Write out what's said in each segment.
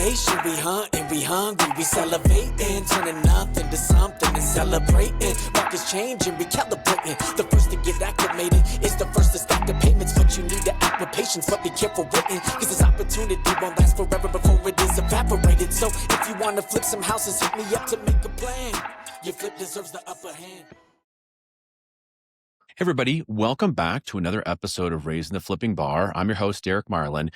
elevation. We hunt and we hungry, we salivating, turning nothing to something and celebrating. Markets changing, recalibrating. The first to get acclimated is the first to stack the payments, but you need to act with patience, but be careful waiting, cause this opportunity won't last forever before it is evaporated. So if you wanna flip some houses, hit me up to make a plan. Your flip deserves the upper hand. Hey everybody, welcome back to another episode of Raising the Flipping Bar. I'm your host, Derek Marlin,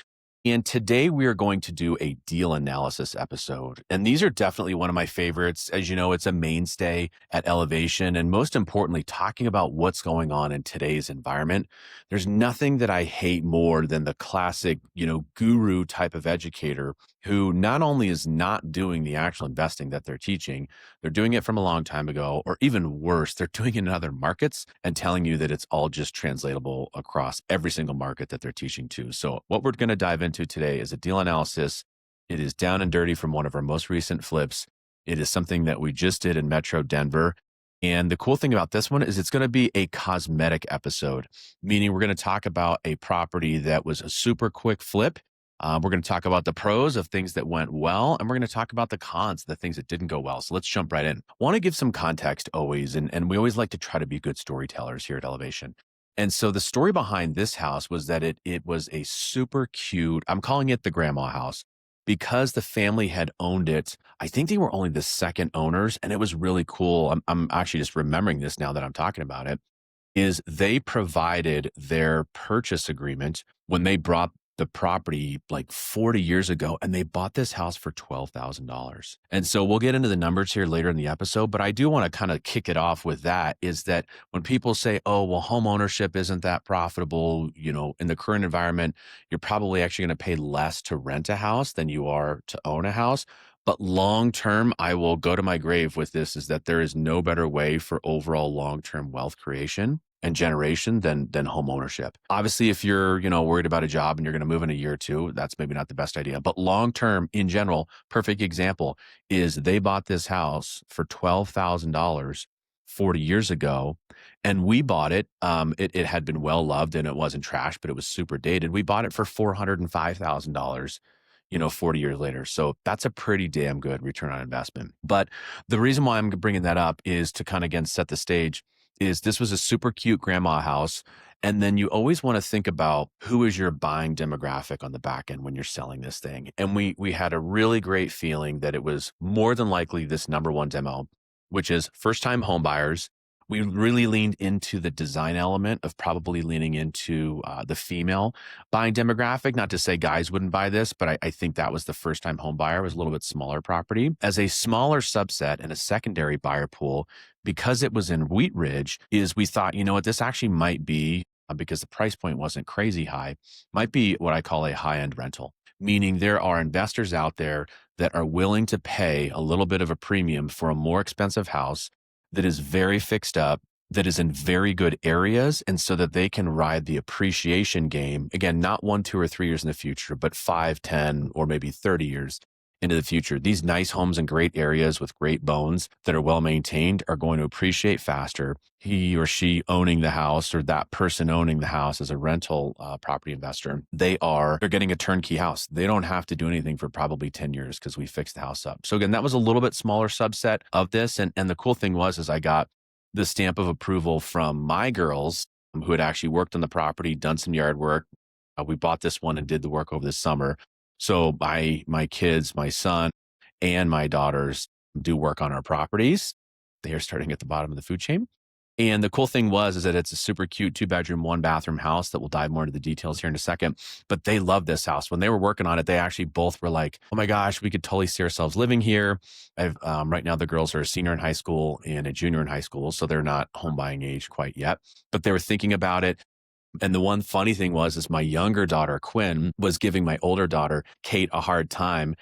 and today we are going to do a deal analysis episode. And these are definitely one of my favorites. As you know, it's a mainstay at Elevation, and most importantly, talking about what's going on in today's environment. There's nothing that I hate more than the classic, guru type of educator who not only is not doing the actual investing that they're teaching, they're doing it from a long time ago, or even worse, they're doing it in other markets and telling you that it's all just translatable across every single market that they're teaching to. So what we're going to dive into today is a deal analysis. It is down and dirty from one of our most recent flips. It is something that we just did in Metro Denver. And the cool thing about this one is it's going to be a cosmetic episode, meaning we're going to talk about a property that was a super quick flip. We're going to talk about the pros of things that went well, and we're going to talk about the cons, the things that didn't go well. So let's jump right in. I want to give some context always, and we always like to try to be good storytellers here at Elevation. And so the story behind this house was that it was a super cute, I'm calling it the grandma house, because the family had owned it. I think they were only the second owners, and it was really cool. I'm actually just remembering this now that I'm talking about it, is they provided their purchase agreement when they brought the property like 40 years ago, and they bought this house for $12,000. And so we'll get into the numbers here later in the episode, but I do want to kind of kick it off with that, is that when people say, oh, well, home ownership isn't that profitable, in the current environment, you're probably actually going to pay less to rent a house than you are to own a house. But long-term, I will go to my grave with this, is that there is no better way for overall long-term wealth creation and generation than home ownership. Obviously, if you're, worried about a job and you're going to move in a year or two, that's maybe not the best idea. But long-term, in general, perfect example is they bought this house for $12,000 40 years ago, and we bought it. It had been well loved and it wasn't trash, but it was super dated. We bought it for $405,000. 40 years later. So that's a pretty damn good return on investment. But the reason why I'm bringing that up is to kind of, again, set the stage, is this was a super cute grandma house. And then you always want to think about who is your buying demographic on the back end when you're selling this thing. And we had a really great feeling that it was more than likely this number one demo, which is first-time home buyers. We really leaned into the design element of probably leaning into the female buying demographic. Not to say guys wouldn't buy this, but I think that was the first-time home buyer. It was a little bit smaller property. As a smaller subset and a secondary buyer pool, because it was in Wheat Ridge, is we thought, this actually might be, because the price point wasn't crazy high, might be what I call a high-end rental. Meaning there are investors out there that are willing to pay a little bit of a premium for a more expensive house that is very fixed up, that is in very good areas, and so that they can ride the appreciation game. Again, not 1, 2, or 3 years in the future, but 5, 10, or maybe 30 years into the future. These nice homes in great areas with great bones that are well maintained are going to appreciate faster. He or she owning the house, or that person owning the house as a rental property investor, they're getting a turnkey house. They don't have to do anything for probably 10 years because we fixed the house up. So again, that was a little bit smaller subset of this. And the cool thing was I got the stamp of approval from my girls who had actually worked on the property, done some yard work. We bought this one and did the work over the summer. So my kids, my son, and my daughters do work on our properties. They are starting at the bottom of the food chain. And the cool thing is that it's a super cute 2-bedroom, 1-bathroom house that we'll dive more into the details here in a second. But they love this house. When they were working on it, they actually both were like, oh my gosh, we could totally see ourselves living here. Right now, the girls are a senior in high school and a junior in high school, so they're not home buying age quite yet. But they were thinking about it. And the one funny thing is my younger daughter, Quinn, was giving my older daughter, Kate, a hard time,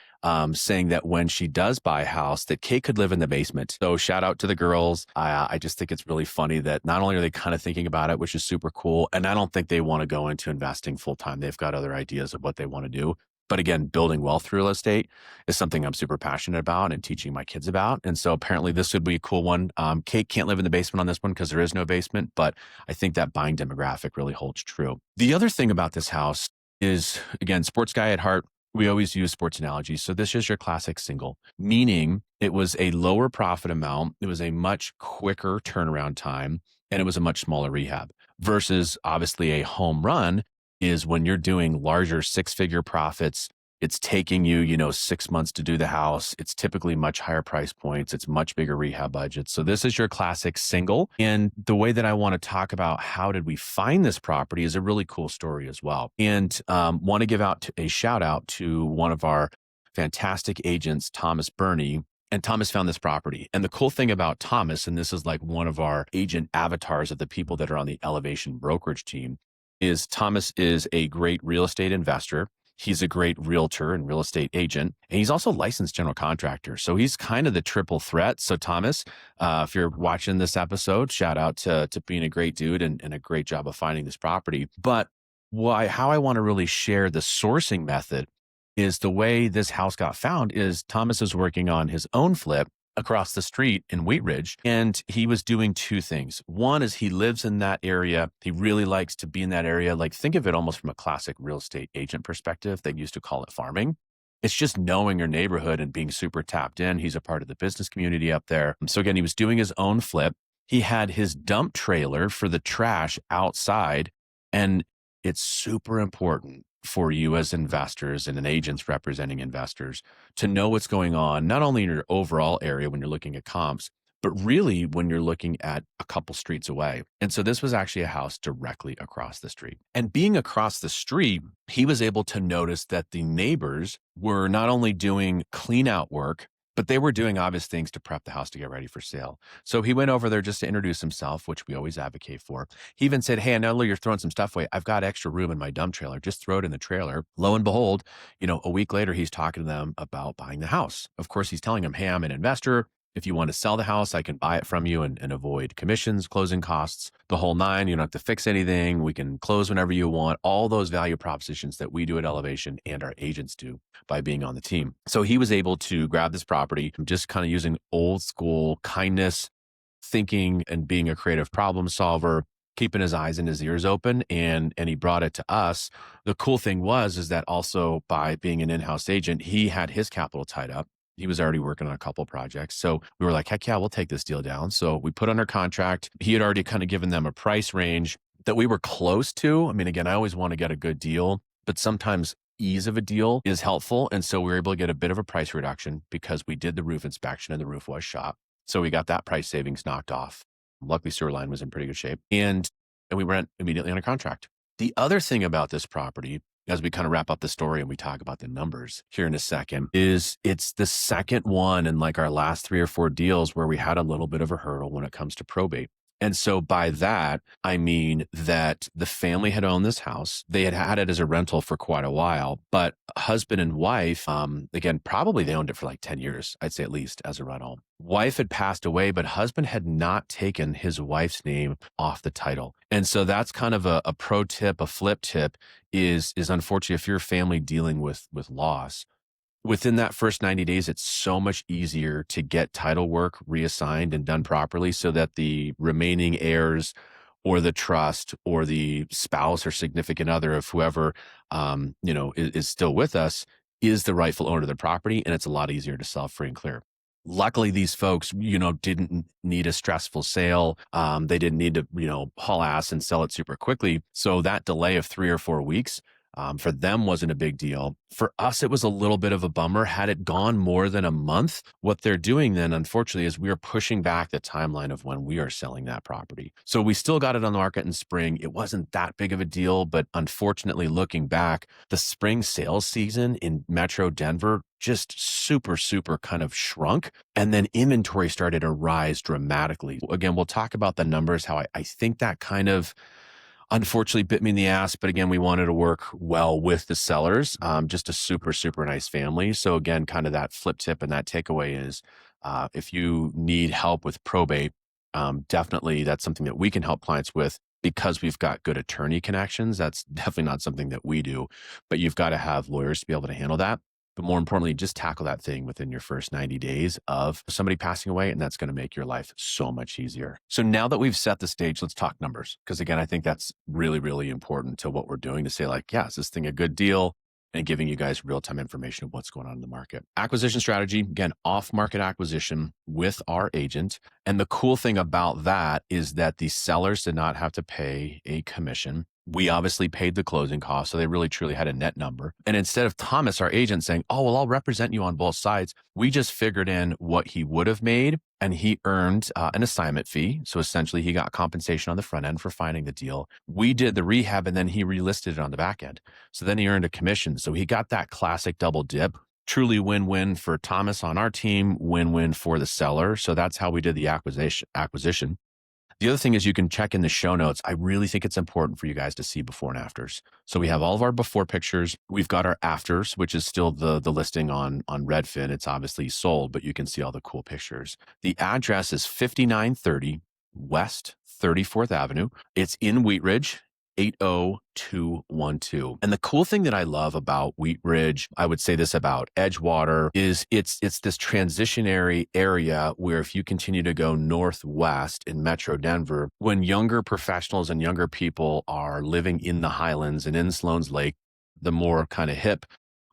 saying that when she does buy a house, that Kate could live in the basement. So shout out to the girls. I just think it's really funny that not only are they kind of thinking about it, which is super cool, and I don't think they want to go into investing full time. They've got other ideas of what they want to do. But again, building wealth through real estate is something I'm super passionate about and teaching my kids about. And so apparently this would be a cool one. Kate can't live in the basement on this one because there is no basement, but I think that buying demographic really holds true. The other thing about this house is, again, sports guy at heart. we always use sports analogies. So this is your classic single, meaning it was a lower profit amount. It was a much quicker turnaround time, and it was a much smaller rehab versus obviously a home run is when you're doing larger six-figure profits. It's taking you, 6 months to do the house. It's typically much higher price points. It's much bigger rehab budgets. So this is your classic single. And the way that I want to talk about how did we find this property is a really cool story as well. And want to give out a shout out to one of our fantastic agents, Thomas Burney. And Thomas found this property. And the cool thing about Thomas, and this is like one of our agent avatars of the people that are on the Elevation brokerage team, is Thomas is a great real estate investor. He's a great realtor and real estate agent, and he's also a licensed general contractor. So he's kind of the triple threat. So Thomas, if you're watching this episode, shout out to being a great dude and a great job of finding this property. But how I want to really share the sourcing method is the way this house got found is Thomas is working on his own flip across the street in Wheat Ridge. And he was doing two things. One is he lives in that area. He really likes to be in that area. Like think of it almost from a classic real estate agent perspective. They used to call it farming. It's just knowing your neighborhood and being super tapped in. He's a part of the business community up there. So again, he was doing his own flip. He had his dump trailer for the trash outside. And it's super important for you as investors and an agents representing investors to know what's going on, not only in your overall area when you're looking at comps, but really when you're looking at a couple streets away. And so this was actually a house directly across the street. And being across the street, he was able to notice that the neighbors were not only doing clean out work, but they were doing obvious things to prep the house to get ready for sale. So he went over there just to introduce himself, which we always advocate for. He even said, hey, I know you're throwing some stuff away. I've got extra room in my dump trailer. Just throw it in the trailer. Lo and behold, a week later, he's talking to them about buying the house. Of course, he's telling them, hey, I'm an investor. If you want to sell the house, I can buy it from you and avoid commissions, closing costs, the whole nine. You don't have to fix anything. We can close whenever you want. All those value propositions that we do at Elevation and our agents do by being on the team. So he was able to grab this property, just kind of using old school kindness, thinking and being a creative problem solver, keeping his eyes and his ears open, and he brought it to us. The cool thing is that also by being an in-house agent, he had his capital tied up. He was already working on a couple projects. So we were like, heck yeah, we'll take this deal down. So we put under contract. He had already kind of given them a price range that we were close to. I mean, again, I always want to get a good deal, but sometimes ease of a deal is helpful. And so we were able to get a bit of a price reduction because we did the roof inspection and the roof was shot. So we got that price savings knocked off. Luckily, sewer line was in pretty good shape. And we went immediately under contract. The other thing about this property, as we kind of wrap up the story and we talk about the numbers here in a second, is it's the second one in like our last 3 or 4 deals where we had a little bit of a hurdle when it comes to probate. And so by that, I mean that the family had owned this house. They had had it as a rental for quite a while, but husband and wife, again, probably they owned it for like 10 years, I'd say at least as a rental. Wife had passed away, but husband had not taken his wife's name off the title. And so that's kind of a pro tip, a flip tip is unfortunately if you're a family dealing with loss, within that first 90 days, it's so much easier to get title work reassigned and done properly so that the remaining heirs or the trust or the spouse or significant other of whoever, is still with us is the rightful owner of the property. And it's a lot easier to sell free and clear. Luckily, these folks, didn't need a stressful sale. They didn't need to, haul ass and sell it super quickly. So that delay of 3 or 4 weeks, for them wasn't a big deal. For us, it was a little bit of a bummer. Had it gone more than a month, what they're doing then, unfortunately, is we are pushing back the timeline of when we are selling that property. So we still got it on the market in spring. It wasn't that big of a deal, but unfortunately, looking back, the spring sales season in Metro Denver just super, super kind of shrunk. And then inventory started to rise dramatically. Again, we'll talk about the numbers, how I think that kind of unfortunately bit me in the ass, but again, we wanted to work well with the sellers. Just a super, super nice family. So again, kind of that flip tip and that takeaway is if you need help with probate, definitely that's something that we can help clients with because we've got good attorney connections. That's definitely not something that we do, but you've got to have lawyers to be able to handle that. But more importantly, just tackle that thing within your first 90 days of somebody passing away, and that's going to make your life so much easier. So now that we've set the stage, let's talk numbers. Because again, I think that's really, really important to what we're doing to say like, yeah, is this thing a good deal? and giving you guys real-time information of what's going on in the market. Acquisition strategy, again, off-market acquisition with our agent. And the cool thing about that is that the sellers did not have to pay a commission. We obviously paid the closing costs, so they really truly had a net number. And instead of Thomas, our agent, saying, oh, well, I'll represent you on both sides, we just figured in what he would have made, and he earned an assignment fee. So essentially, he got compensation on the front end for finding the deal. We did the rehab, and then he relisted it on the back end. So then he earned a commission. So he got that classic double dip. Truly win-win for Thomas on our team, win-win for the seller. So that's how we did the acquisition. The other thing is you can check in the show notes. I really think it's important for you guys to see before and afters. So we have all of our before pictures. We've got our afters, which is still the listing on Redfin. It's obviously sold, but you can see all the cool pictures. The address is 5930 West 34th Avenue. It's in Wheat Ridge, 80212. And the cool thing that I love about Wheat Ridge, I would say this about Edgewater, is it's this transitionary area where if you continue to go northwest in Metro Denver, when younger professionals and younger people are living in the Highlands and in Sloan's Lake, the more kind of hip,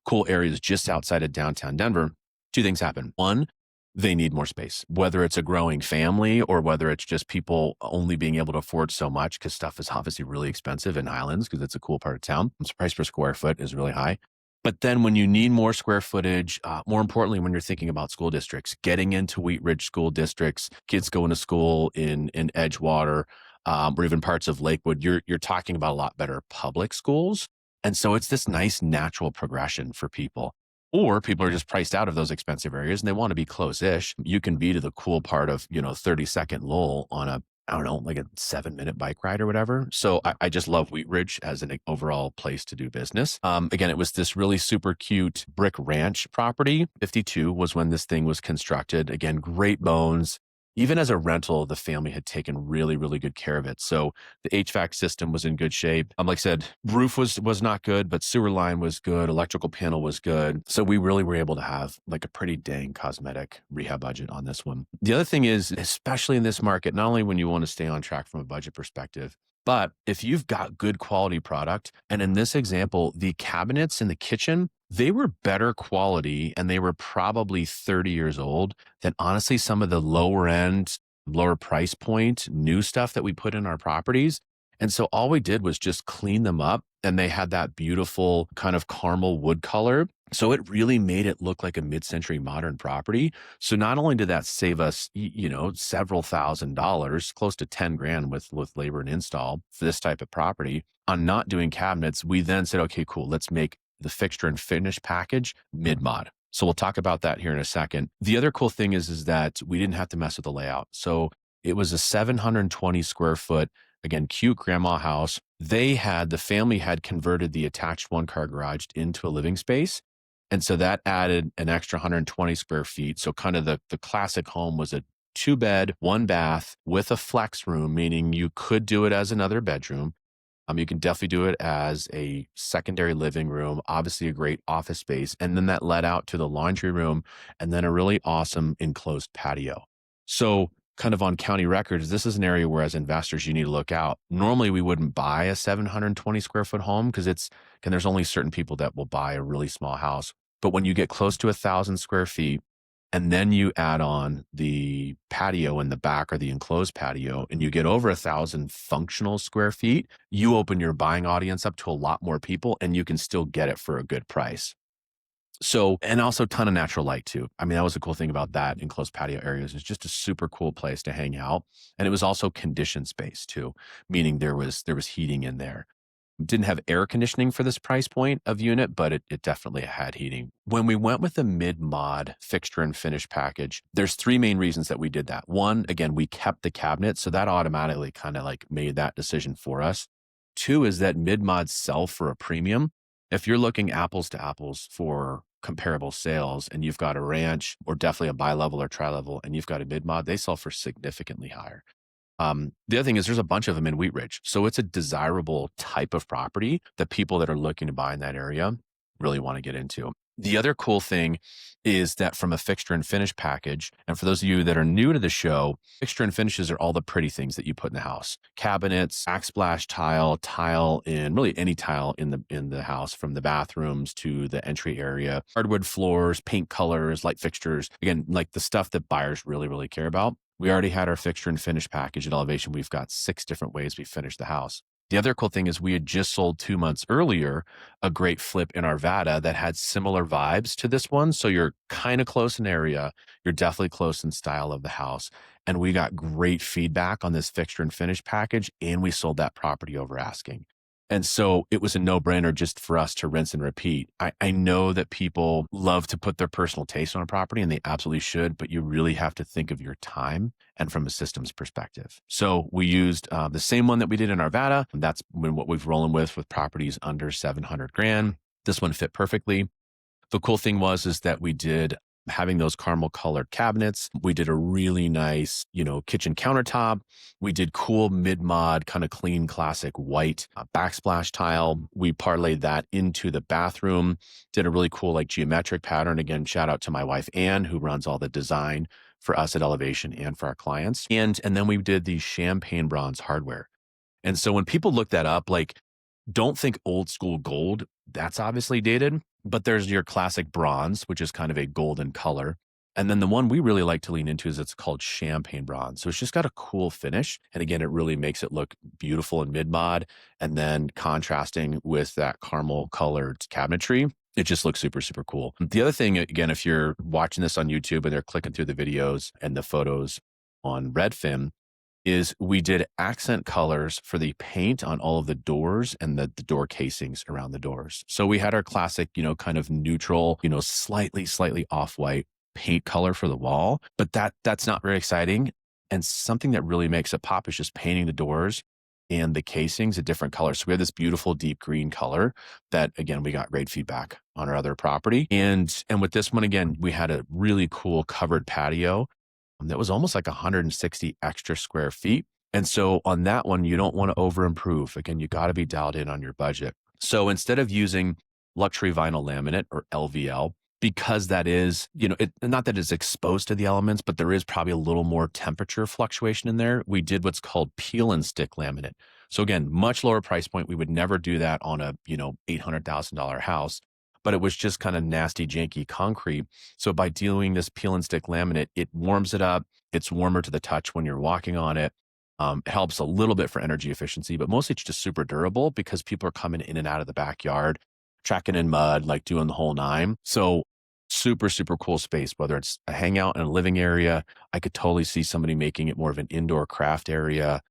cool areas just outside of downtown Denver, two things happen. One, they need more space, whether it's a growing family or whether it's just people only being able to afford so much because stuff is obviously really expensive in Highlands because it's a cool part of town. The price per square foot is really high. But then when you need more square footage, more importantly, when you're thinking about school districts, getting into Wheat Ridge school districts, kids going to school in Edgewater, or even parts of Lakewood, you're talking about a lot better public schools. And so it's this nice natural progression for people. Or people are just priced out of those expensive areas and they want to be close-ish. You can be to the cool part of, 30-second Lowell on a 7-minute bike ride or whatever. So I just love Wheat Ridge as an overall place to do business. Again, it was this really super cute brick ranch property. 52 was when this thing was constructed. Again, great bones. Even as a rental, the family had taken really, really good care of it. So the HVAC system was in good shape. Like I said, roof was not good, but sewer line was good. Electrical panel was good. So we really were able to have like a pretty dang cosmetic rehab budget on this one. The other thing is, especially in this market, not only when you want to stay on track from a budget perspective, but if you've got good quality product, and in this example, the cabinets in the kitchen, they were better quality and they were probably 30 years old than honestly some of the lower end, lower price point new stuff that we put in our properties. And so all we did was just clean them up and they had that beautiful kind of caramel wood color. So it really made it look like a mid-century modern property. So not only did that save us, several $1,000s, close to 10 grand with labor and install for this type of property on not doing cabinets, we then said, okay, cool, let's make the fixture and finish package mid-mod. So we'll talk about that here in a second. The other cool thing is that we didn't have to mess with the layout. So it was a 720 square foot, again, cute grandma house. The family had converted the attached one-car garage into a living space. And so that added an extra 120 square feet. So kind of the classic home was a 2-bed, 1-bath with a flex room, meaning you could do it as another bedroom. You can definitely do it as a secondary living room, obviously a great office space. And then that led out to the laundry room and then a really awesome enclosed patio. So kind of on county records, this is an area where as investors, you need to look out. Normally we wouldn't buy a 720 square foot home because there's only certain people that will buy a really small house. But when you get close to 1,000 square feet, and then you add on the patio in the back or the enclosed patio, and you get over 1,000 functional square feet, you open your buying audience up to a lot more people and you can still get it for a good price. So, and also a ton of natural light too. I mean, that was the cool thing about that enclosed patio areas. It's just a super cool place to hang out. And it was also conditioned space too, meaning there was heating in there. Didn't have air conditioning for this price point of unit, but it definitely had heating. When we went with the mid-mod fixture and finish package, there's 3 main reasons that we did that. One, again, we kept the cabinet, so that automatically kind of like made that decision for us. 2 is that mid-mods sell for a premium. If you're looking apples to apples for comparable sales and you've got a ranch or definitely a bi-level or tri-level and you've got a mid-mod, they sell for significantly higher. The other thing is there's a bunch of them in Wheat Ridge. So it's a desirable type of property that people that are looking to buy in that area really want to get into. The other cool thing is that from a fixture and finish package, and for those of you that are new to the show, fixture and finishes are all the pretty things that you put in the house. Cabinets, backsplash tile in really any tile in the house, from the bathrooms to the entry area, hardwood floors, paint colors, light fixtures. Again, like the stuff that buyers really, really care about. We already had our fixture and finish package at Elevation. We've got 6 different ways we finish the house. The other cool thing is we had just sold 2 months earlier a great flip in Arvada that had similar vibes to this one. So you're kind of close in area. You're definitely close in style of the house. And we got great feedback on this fixture and finish package, and we sold that property over asking. And so it was a no-brainer just for us to rinse and repeat. I know that people love to put their personal taste on a property, and they absolutely should, but you really have to think of your time and from a systems perspective. So we used the same one that we did in Arvada. And that's what we've rolling with properties under 700 grand. This one fit perfectly. The cool thing is that we did having those caramel colored cabinets. We did a really nice, kitchen countertop. We did cool mid-mod, kind of clean, classic white backsplash tile. We parlayed that into the bathroom, did a really cool geometric pattern. Again, shout out to my wife, Anne, who runs all the design for us at Elevation and for our clients. And then we did the champagne bronze hardware. And so when people look that up, don't think old school gold. That's obviously dated. But there's your classic bronze, which is kind of a golden color. And then the one we really like to lean into is it's called champagne bronze. So it's just got a cool finish. And again, it really makes it look beautiful in mid-mod. And then contrasting with that caramel colored cabinetry, it just looks super, super cool. The other thing, again, if you're watching this on YouTube and they're clicking through the videos and the photos on Redfin, is we did accent colors for the paint on all of the doors and the door casings around the doors. So we had our classic, kind of neutral, slightly off-white paint color for the wall, but that's not very exciting. And something that really makes it pop is just painting the doors and the casings a different color. So we have this beautiful deep green color that, again, we got great feedback on our other property. And with this one, again, we had a really cool covered patio that was almost like 160 extra square feet. And so on that one, you don't want to over improve. Again, you got to be dialed in on your budget. So instead of using luxury vinyl laminate or LVL, because that is, not that it's exposed to the elements, but there is probably a little more temperature fluctuation in there. We did what's called peel and stick laminate. So again, much lower price point. We would never do that on a, $800,000 house. But it was just kind of nasty, janky concrete. So by doing this peel and stick laminate, it warms it up. It's warmer to the touch when you're walking on it. It helps a little bit for energy efficiency, but mostly it's just super durable because people are coming in and out of the backyard, tracking in mud, doing the whole nine. So super, super cool space, whether it's a hangout in a living area. I could totally see somebody making it more of an indoor craft area,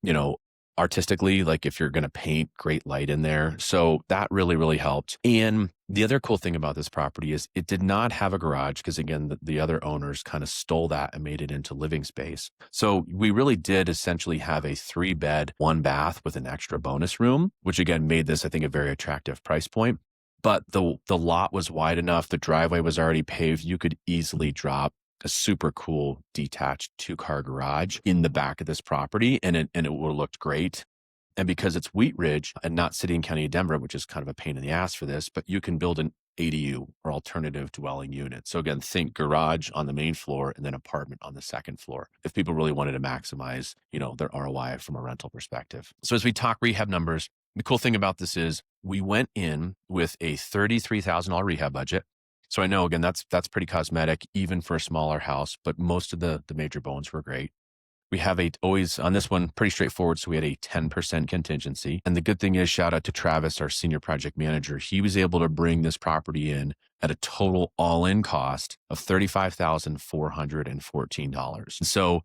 artistically, if you're going to paint, great light in there. So that really, really helped. And the other cool thing about this property is it did not have a garage because, again, the other owners kind of stole that and made it into living space. So we really did essentially have a 3-bed, 1-bath with an extra bonus room, which again made this, I think, a very attractive price point. But the lot was wide enough. The driveway was already paved. You could easily drop a super cool detached 2-car garage in the back of this property, and it would have looked great. And because it's Wheat Ridge and not City and County of Denver, which is kind of a pain in the ass for this, but you can build an ADU or alternative dwelling unit. So again, think garage on the main floor and then apartment on the second floor if people really wanted to maximize, their ROI from a rental perspective. So as we talk rehab numbers, the cool thing about this is we went in with a $33,000 rehab budget. So I know, again, that's pretty cosmetic, even for a smaller house, but most of the major bones were great. We have always on this one, pretty straightforward. So we had a 10% contingency. And the good thing is, shout out to Travis, our senior project manager. He was able to bring this property in at a total all-in cost of $35,414. So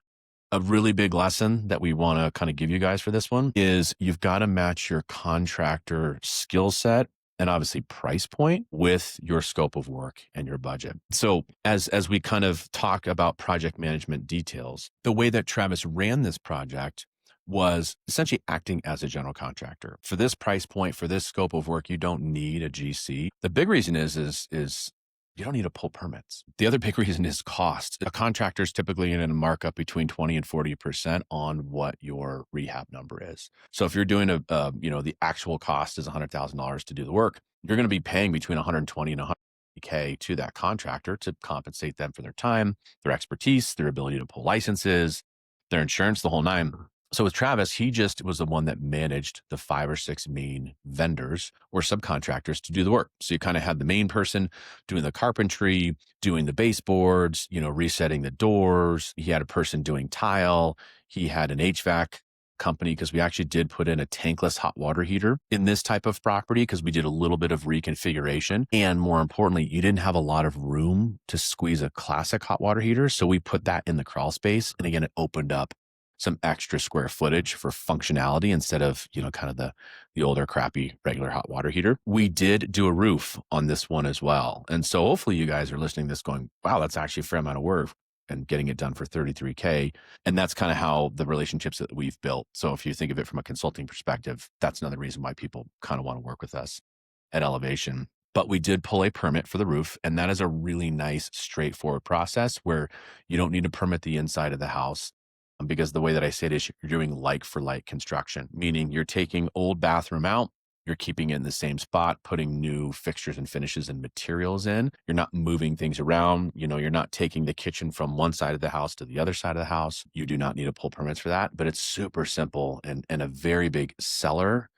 a really big lesson that we want to kind of give you guys for this one is you've got to match your contractor skill set and obviously price point with your scope of work and your budget. So as we kind of talk about project management details, the way that Travis ran this project was essentially acting as a general contractor. For this price point, for this scope of work, you don't need a GC. The big reason is you don't need to pull permits. The other big reason is cost. A contractor is typically going to mark up between 20 and 40% on what your rehab number is. So if you're doing the actual cost is $100,000 to do the work, you're going to be paying between 120 and 100 $30K to that contractor to compensate them for their time, their expertise, their ability to pull licenses, their insurance, the whole nine. So with Travis, he just was the one that managed the 5 or 6 main vendors or subcontractors to do the work. So you kind of had the main person doing the carpentry, doing the baseboards, resetting the doors. He had a person doing tile. He had an HVAC company because we actually did put in a tankless hot water heater in this type of property because we did a little bit of reconfiguration. And more importantly, you didn't have a lot of room to squeeze a classic hot water heater. So we put that in the crawl space. And again, it opened up some extra square footage for functionality instead of, kind of the older crappy regular hot water heater. We did do a roof on this one as well. And so hopefully you guys are listening to this going, wow, that's actually a fair amount of work, and getting it done for $33K. And that's kind of how the relationships that we've built. So if you think of it from a consulting perspective, that's another reason why people kind of want to work with us at Elevation. But we did pull a permit for the roof, and that is a really nice, straightforward process where you don't need to permit the inside of the house. Because the way that I say it is you're doing like for like construction, meaning you're taking old bathroom out, you're keeping it in the same spot, putting new fixtures and finishes and materials in. You're not moving things around. You're not taking the kitchen from one side of the house to the other side of the house. You do not need to pull permits for that, but it's super simple and a very big seller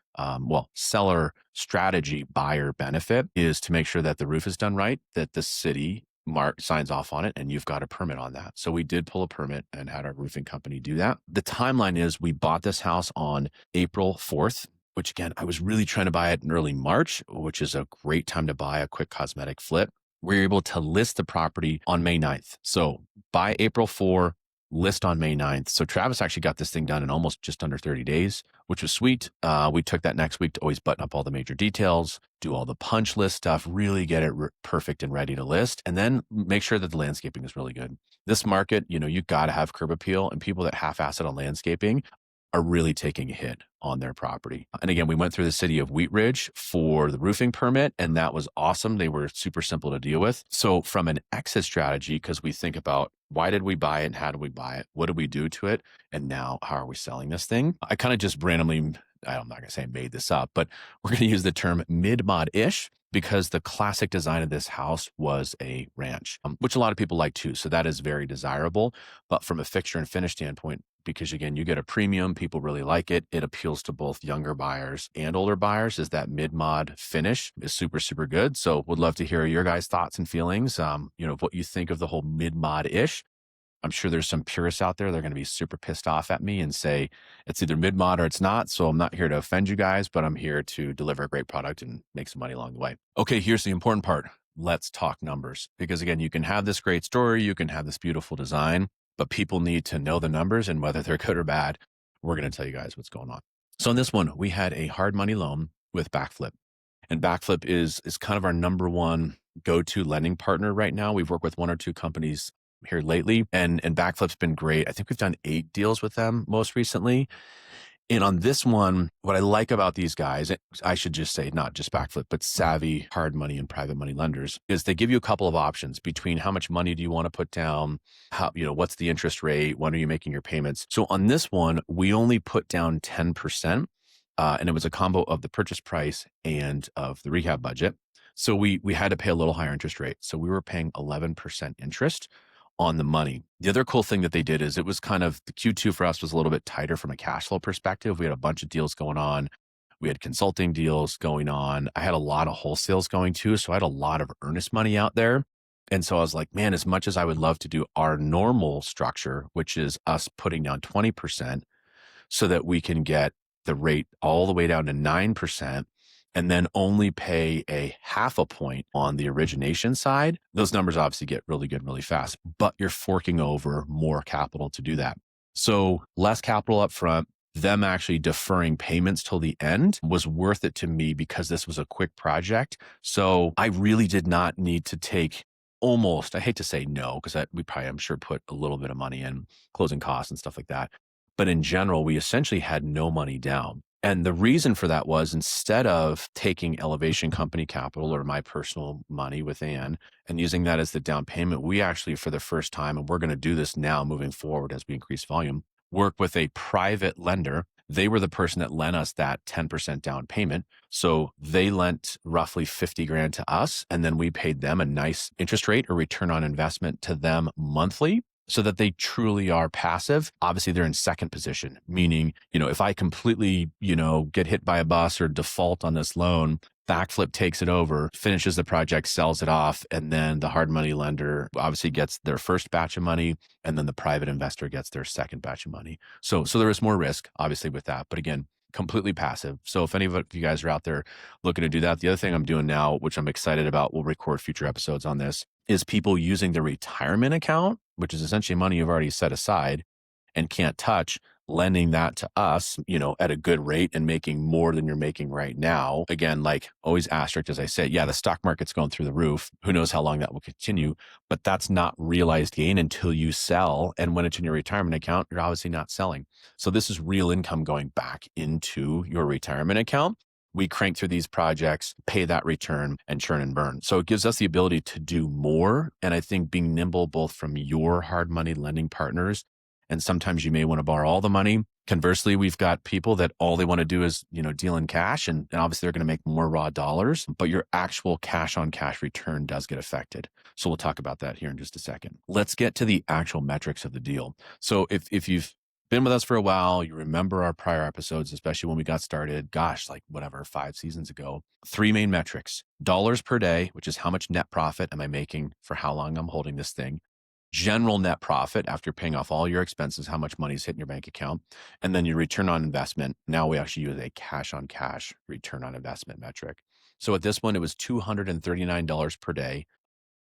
strategy buyer benefit is to make sure that the roof is done right, that the city signs off on it, and you've got a permit on that. So we did pull a permit and had our roofing company do that. The timeline is we bought this house on April 4th, which again, I was really trying to buy it in early March, which is a great time to buy a quick cosmetic flip. We were able to list the property on May 9th. So by April 4, list on May 9th. So Travis actually got this thing done in almost just under 30 days, which was sweet. We took that next week to always button up all the major details, do all the punch list stuff, really get it perfect and ready to list, and then make sure that the landscaping is really good. This market, you got to have curb appeal, and people that half-ass it on landscaping are really taking a hit on their property. And again, we went through the city of Wheat Ridge for the roofing permit, and that was awesome. They were super simple to deal with. So from an exit strategy, because we think about why did we buy it and how did we buy it? What did we do to it? And now how are we selling this thing? I kind of just randomly, I'm not going to say I made this up, but we're going to use the term mid-mod-ish because the classic design of this house was a ranch, which a lot of people like too. So that is very desirable. But from a fixture and finish standpoint, because again, you get a premium, people really like it. It appeals to both younger buyers and older buyers, is that mid-mod finish is super, super good. So would love to hear your guys' thoughts and feelings, what you think of the whole mid-mod-ish. I'm sure there's some purists out there. They're going to be super pissed off at me and say it's either mid-mod or it's not. So I'm not here to offend you guys, but I'm here to deliver a great product and make some money along the way. Okay, here's the important part. Let's talk numbers. Because again, you can have this great story, you can have this beautiful design, but people need to know the numbers and whether they're good or bad. We're going to tell you guys what's going on. So in this one, we had a hard money loan with Backflip. And Backflip is kind of our number one go-to lending partner right now. We've worked with 1 or 2 companies here lately, and Backflip's been great. I think we've done 8 deals with them most recently. And on this one, what I like about these guys, I should just say not just Backflip, but savvy hard money and private money lenders, is they give you a couple of options between how much money do you want to put down, what's the interest rate, when are you making your payments. So on this one, we only put down 10%, and it was a combo of the purchase price and of the rehab budget. So we had to pay a little higher interest rate. So we were paying 11% interest on the money. The other cool thing that they did is it was kind of the Q2 for us was a little bit tighter from a cash flow perspective. We had a bunch of deals going on. We had consulting deals going on. I had a lot of wholesales going too. So I had a lot of earnest money out there. And so I was like, man, as much as I would love to do our normal structure, which is us putting down 20% so that we can get the rate all the way down to 9%, and then only pay a half a point on the origination side, those numbers obviously get really good really fast, but you're forking over more capital to do that. So less capital up front, them actually deferring payments till the end was worth it to me because this was a quick project. So I really did not need to take I hate to say no, because we probably, I'm sure, put a little bit of money in closing costs and stuff like that. But in general, we essentially had no money down. And the reason for that was instead of taking Elevation company capital or my personal money with Ann and using that as the down payment, we actually, for the first time, and we're going to do this now moving forward as we increase volume, work with a private lender They were the person that lent us that 10% down payment. So they lent roughly 50 grand to us, and then we paid them a nice interest rate or return on investment to them monthly, so that they truly are passive. Obviously, they're in second position, meaning, if I completely, get hit by a bus or default on this loan, Backflip takes it over, finishes the project, sells it off, and then the hard money lender obviously gets their first batch of money, and then the private investor gets their second batch of money. So there is more risk, obviously, with that. But again, completely passive. So if any of you guys are out there looking to do that, the other thing I'm doing now, which I'm excited about, we'll record future episodes on this, is people using the retirement account, which is essentially money you've already set aside and can't touch, lending that to us, at a good rate and making more than you're making right now. Again, like always asterisk, as I say, yeah, the stock market's going through the roof. Who knows how long that will continue, but that's not realized gain until you sell. And when it's in your retirement account, you're obviously not selling. So this is real income going back into your retirement account. We crank through these projects, pay that return, and churn and burn. So it gives us the ability to do more. And I think being nimble, both from your hard money lending partners, and sometimes you may want to borrow all the money. Conversely, we've got people that all they want to do is, deal in cash, and obviously they're going to make more raw dollars, but your actual cash on cash return does get affected. So we'll talk about that here in just a second. Let's get to the actual metrics of the deal. So if you've been with us for a while, you remember our prior episodes, especially when we got started, 5 seasons ago. 3 main metrics: dollars per day, which is how much net profit am I making for how long I'm holding this thing; general net profit, after paying off all your expenses, how much money is hitting your bank account; and then your return on investment. Now we actually use a cash on cash return on investment metric. So at this one, it was $239 per day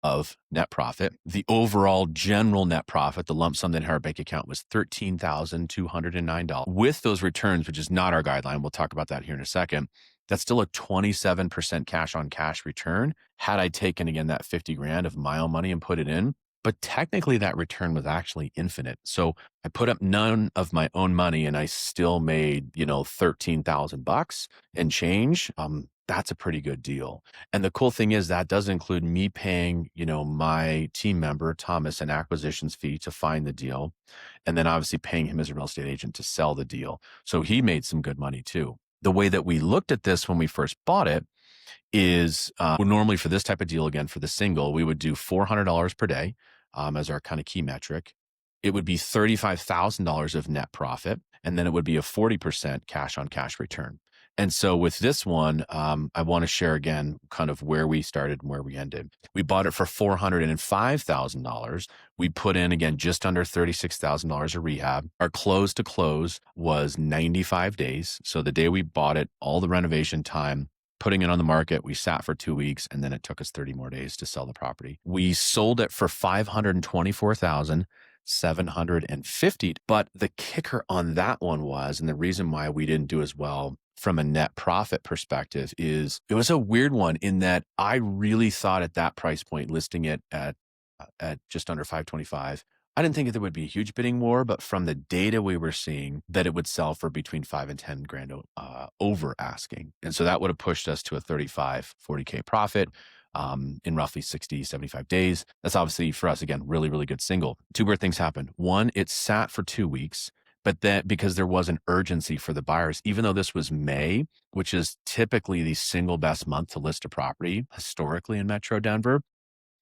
of net profit. The overall general net profit, the lump sum that in our bank account, was $13,209. With those returns, which is not our guideline, we'll talk about that here in a second, that's still a 27% cash on cash return. Had I taken, again, that 50 grand of my own money and put it in, but technically that return was actually infinite. So I put up none of my own money and I still made, $13,000 and change. That's a pretty good deal. And the cool thing is that does include me paying, my team member, Thomas, an acquisitions fee to find the deal. And then obviously paying him as a real estate agent to sell the deal. So he made some good money too. The way that we looked at this when we first bought it is normally for this type of deal, again, for the single, we would do $400 per day as our kind of key metric. It would be $35,000 of net profit, and then it would be a 40% cash on cash return. And so with this one, I want to share again kind of where we started and where we ended. We bought it for $405,000. We put in, again, just under $36,000 of rehab. Our close to close was 95 days. So the day we bought it, all the renovation time, putting it on the market, we sat for 2 weeks, and then it took us 30 more days to sell the property. We sold it for $524,750. But the kicker on that one was, and the reason why we didn't do as well from a net profit perspective, is it was a weird one in that I really thought at that price point, listing it at just under 525, I didn't think there would be a huge bidding war, but from the data we were seeing, that it would sell for between 5 and 10 grand over asking. And so that would have pushed us to a 35, 40K profit in roughly 60, 75 days. That's obviously for us, again, really, really good single. 2 weird things happened. One, it sat for 2 weeks, but then because there was an urgency for the buyers, even though this was May, which is typically the single best month to list a property historically in Metro Denver,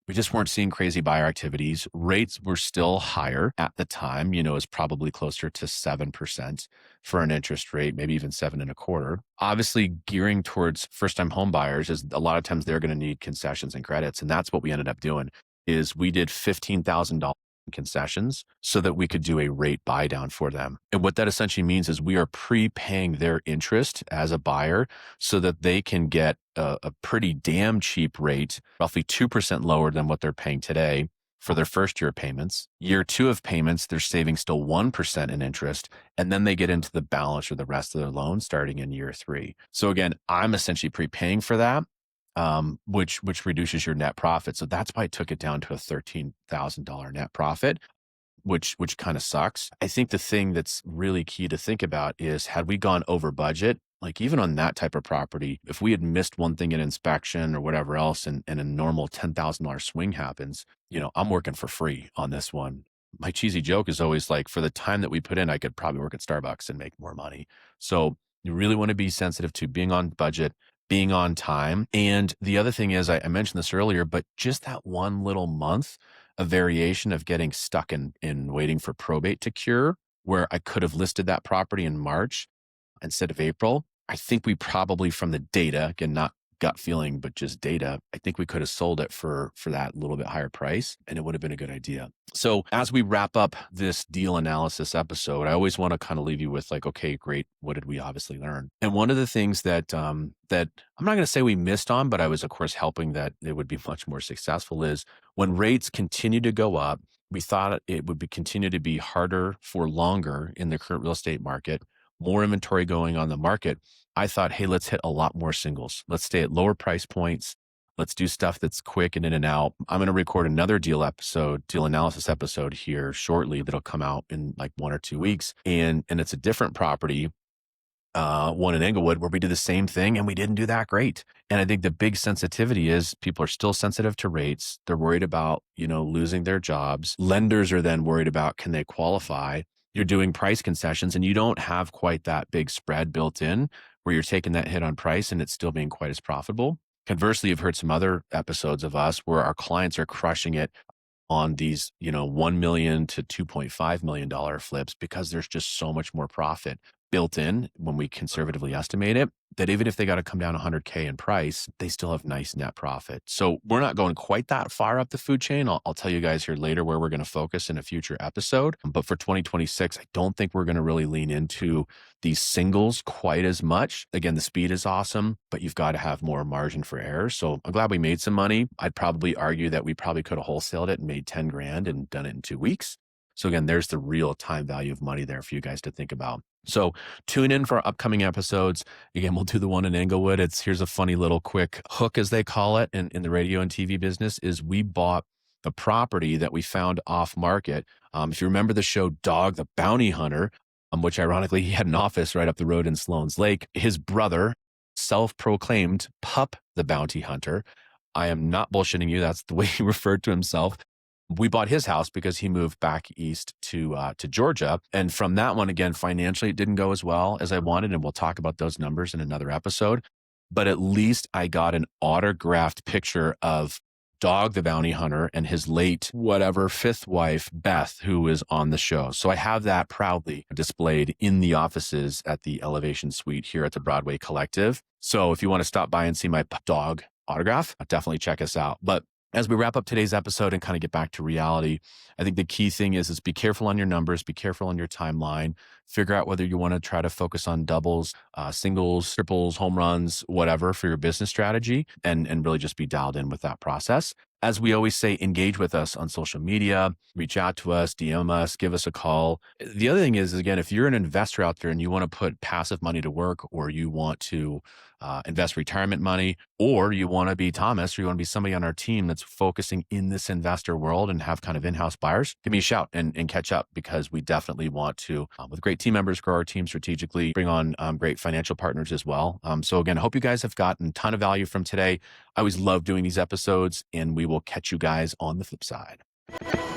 we just weren't seeing crazy buyer activities. Rates were still higher at the time, is probably closer to 7% for an interest rate, maybe even 7.25. Obviously, gearing towards first-time home buyers is a lot of times they're going to need concessions and credits. And that's what we ended up doing is we did $15,000 concessions so that we could do a rate buy down for them. And what that essentially means is we are prepaying their interest as a buyer so that they can get a pretty damn cheap rate, roughly 2% lower than what they're paying today for their first year payments. Year 2 of payments, they're saving still 1% in interest, and then they get into the balance or the rest of their loan starting in year 3. So again, I'm essentially prepaying for that. Which reduces your net profit. So that's why I took it down to a $13,000 net profit, which kind of sucks. I think the thing that's really key to think about is, had we gone over budget, like even on that type of property, if we had missed one thing in inspection or whatever else, and a normal $10,000 swing happens, I'm working for free on this one. my cheesy joke is always like, for the time that we put in, I could probably work at Starbucks and make more money. So you really want to be sensitive to being on budget, being on time. And the other thing is, I mentioned this earlier, but just that one little month of variation of getting stuck in waiting for probate to cure, where I could have listed that property in March instead of April. I think we probably, from the data, again, not gut feeling, but just data, I think we could have sold it for that little bit higher price, and it would have been a good idea. So as we wrap up this deal analysis episode, I always want to kind of leave you with like, okay, great. What did we obviously learn? And one of the things that that I'm not going to say we missed on, but I was of course helping that it would be much more successful, is when rates continue to go up, we thought it would continue to be harder for longer in the current real estate market, more inventory going on the market. I thought, hey, let's hit a lot more singles. Let's stay at lower price points. Let's do stuff that's quick and in and out. I'm going to record another deal analysis episode here shortly that'll come out in like 1 or 2 weeks. And it's a different property, one in Englewood, where we did the same thing and we didn't do that great. And I think the big sensitivity is people are still sensitive to rates. They're worried about, losing their jobs. Lenders are then worried about, can they qualify? You're doing price concessions and you don't have quite that big spread built in where you're taking that hit on price and it's still being quite as profitable. Conversely, you've heard some other episodes of us where our clients are crushing it on these, $1 million to $2.5 million flips because there's just so much more profit built in when we conservatively estimate it, that even if they got to come down $100K in price, they still have nice net profit. So we're not going quite that far up the food chain. I'll tell you guys here later where we're going to focus in a future episode. But for 2026, I don't think we're going to really lean into these singles quite as much. Again, the speed is awesome, but you've got to have more margin for error. So I'm glad we made some money. I'd probably argue that we probably could have wholesaled it and made 10 grand and done it in 2 weeks. So again, there's the real time value of money there for you guys to think about. So tune in for our upcoming episodes. Again, we'll do the one in Englewood. Here's a funny little quick hook, as they call it in the radio and TV business, is we bought the property that we found off market. If you remember the show Dog the Bounty Hunter, which ironically, he had an office right up the road in Sloan's Lake, his brother, self-proclaimed Pup the Bounty Hunter. I am not bullshitting you. That's the way he referred to himself. We bought his house because he moved back east to Georgia. And from that one, again, financially, it didn't go as well as I wanted. And we'll talk about those numbers in another episode. But at least I got an autographed picture of Dog the Bounty Hunter and his late, fifth wife, Beth, who was on the show. So I have that proudly displayed in the offices at the Elevation Suite here at the Broadway Collective. So if you want to stop by and see my dog autograph, definitely check us out. But as we wrap up today's episode and kind of get back to reality, I think the key thing is be careful on your numbers, be careful on your timeline, figure out whether you want to try to focus on doubles, singles, triples, home runs, whatever for your business strategy, and really just be dialed in with that process. As we always say, engage with us on social media, reach out to us, DM us, give us a call. The other thing is, again, if you're an investor out there and you want to put passive money to work, or you want to invest retirement money, or you want to be Thomas, or you want to be somebody on our team that's focusing in this investor world and have kind of in-house buyers, give me a shout and catch up, because we definitely want to, with great team members, grow our team strategically, bring on great financial partners as well. So again, I hope you guys have gotten a ton of value from today. I always love doing these episodes, and we will catch you guys on the flip side.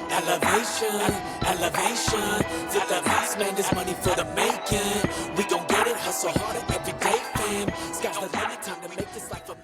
Elevation, elevation. Flip that house, man, this money for the making. We gon' get it, hustle harder every day, fam. Sky's the limit, time to make this life a